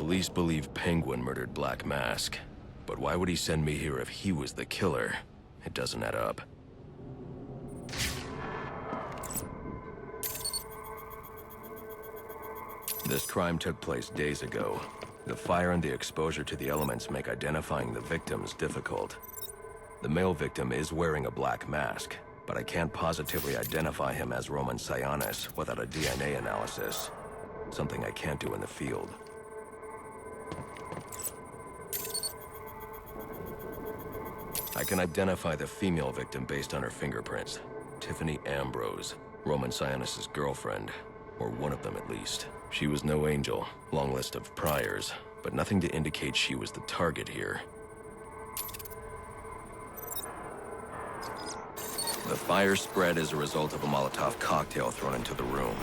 Police believe Penguin murdered Black Mask, but why would he send me here if he was the killer? It doesn't add up. This crime took place days ago. The fire and the exposure to the elements make identifying the victims difficult. The male victim is wearing a black mask, but I can't positively identify him as Roman Sionis without a DNA analysis. Something I can't do in the field. I can identify the female victim based on her fingerprints. Tiffany Ambrose, Roman Sionis' girlfriend, or one of them at least. She was no angel, long list of priors, but nothing to indicate she was the target here. The fire spread as a result of a Molotov cocktail thrown into the room.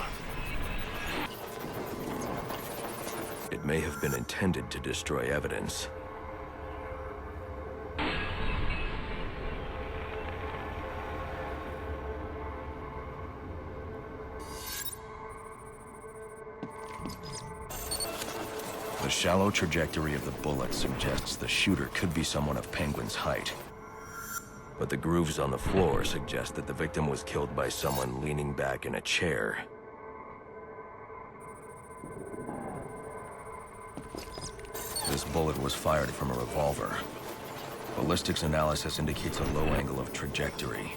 It may have been intended to destroy evidence. The shallow trajectory of the bullet suggests the shooter could be someone of Penguin's height. But the grooves on the floor suggest that the victim was killed by someone leaning back in a chair. This bullet was fired from a revolver. Ballistics analysis indicates a low angle of trajectory.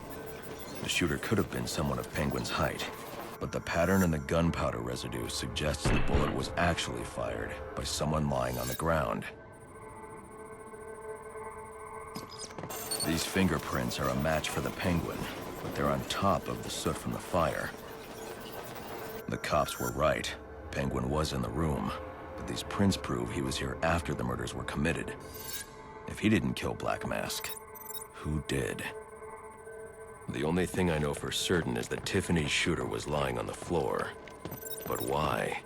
The shooter could have been someone of Penguin's height, but the pattern in the gunpowder residue suggests the bullet was actually fired by someone lying on the ground. These fingerprints are a match for the Penguin, but they're on top of the soot from the fire. The cops were right. Penguin was in the room, but these prints prove he was here after the murders were committed. If he didn't kill Black Mask, who did? The only thing I know for certain is that Tiffany's shooter was lying on the floor. But why?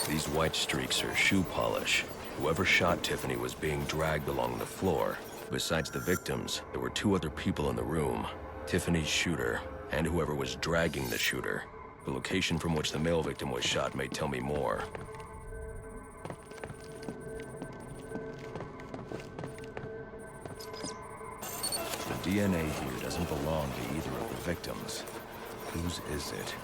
These white streaks are shoe polish. Whoever shot Tiffany was being dragged along the floor. Besides the victims, there were two other people in the room. Tiffany's shooter, and whoever was dragging the shooter. The location from which the male victim was shot may tell me more. The DNA here doesn't belong to either of the victims. Whose is it?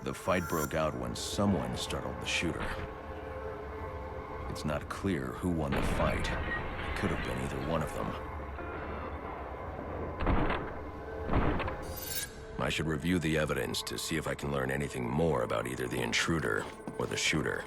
The fight broke out when someone startled the shooter. It's not clear who won the fight. It could have been either one of them. I should review the evidence to see if I can learn anything more about either the intruder or the shooter.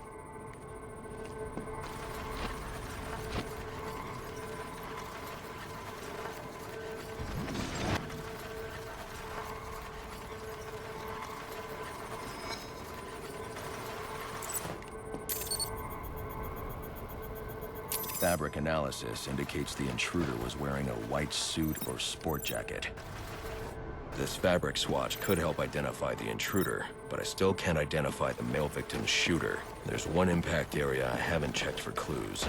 Fabric analysis indicates the intruder was wearing a white suit or sport jacket. This fabric swatch could help identify the intruder, but I still can't identify the male victim's shooter. There's one impact area I haven't checked for clues.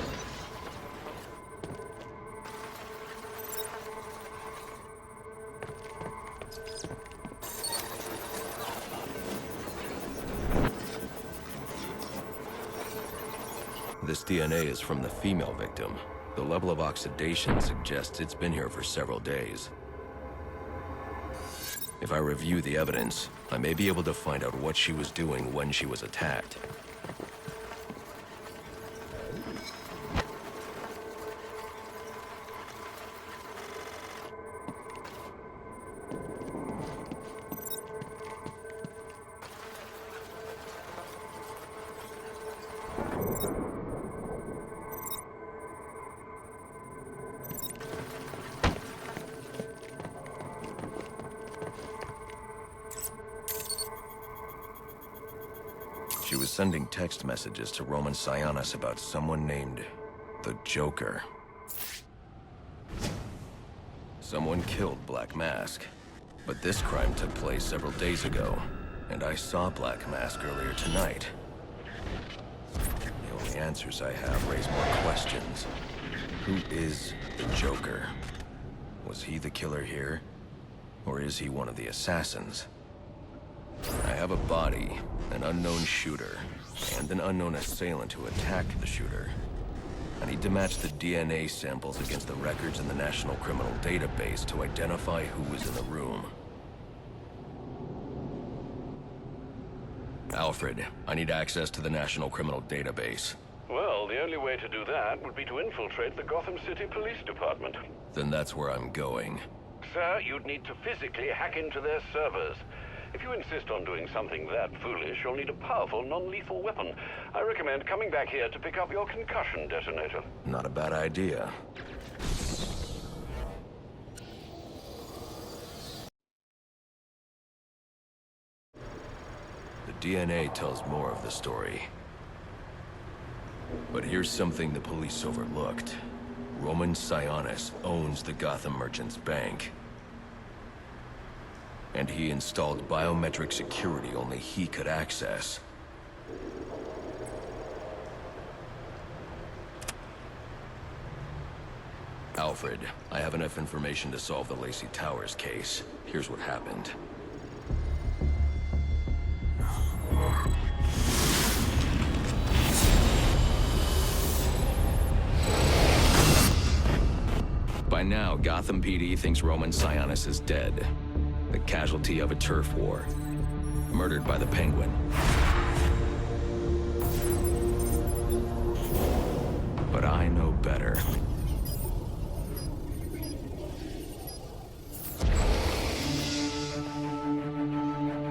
This DNA is from the female victim. The level of oxidation suggests it's been here for several days. If I review the evidence, I may be able to find out what she was doing when she was attacked. She was sending text messages to Roman Sionis about someone named the Joker. Someone killed Black Mask, but this crime took place several days ago, and I saw Black Mask earlier tonight. The only answers I have raise more questions. Who is the Joker? Was he the killer here? Or is he one of the assassins? I have a body, an unknown shooter, and an unknown assailant who attacked the shooter. I need to match the DNA samples against the records in the National Criminal Database to identify who was in the room. Alfred, I need access to the National Criminal Database. Well, the only way to do that would be to infiltrate the Gotham City Police Department. Then that's where I'm going. Sir, you'd need to physically hack into their servers. If you insist on doing something that foolish, you'll need a powerful, non-lethal weapon. I recommend coming back here to pick up your concussion detonator. Not a bad idea. The DNA tells more of the story. But here's something the police overlooked. Roman Sionis owns the Gotham Merchants Bank. And he installed biometric security only he could access. Alfred, I have enough information to solve the Lacey Towers case. Here's what happened. By now, Gotham PD thinks Roman Sionis is dead. The casualty of a turf war. Murdered by the Penguin. But I know better.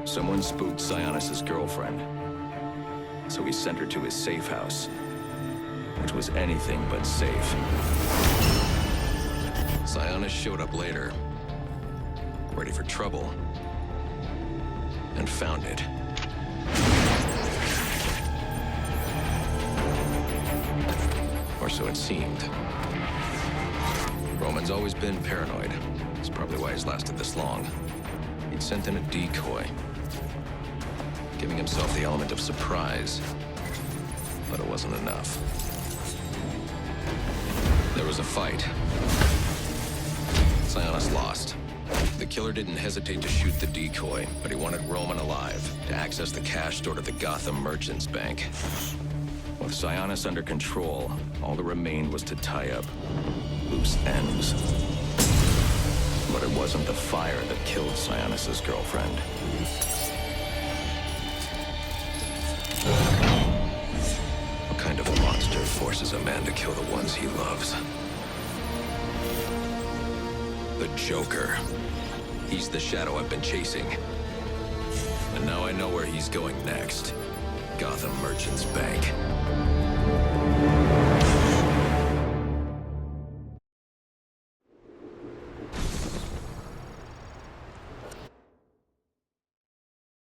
Someone spooked Sionis' girlfriend. So he sent her to his safe house. Which was anything but safe. Sionis showed up later. Ready for trouble. And found it. Or so it seemed. Roman's always been paranoid. That's probably why he's lasted this long. He'd sent in a decoy. Giving himself the element of surprise. But it wasn't enough. There was a fight. Sionis lost. The killer didn't hesitate to shoot the decoy, but he wanted Roman alive to access the cash stored at the Gotham Merchants Bank. With Sionis under control, all that remained was to tie up loose ends. But it wasn't the fire that killed Sionis' girlfriend. What kind of monster forces a man to kill the ones he loves? The Joker. He's the shadow I've been chasing. And now I know where he's going next. Gotham Merchants Bank.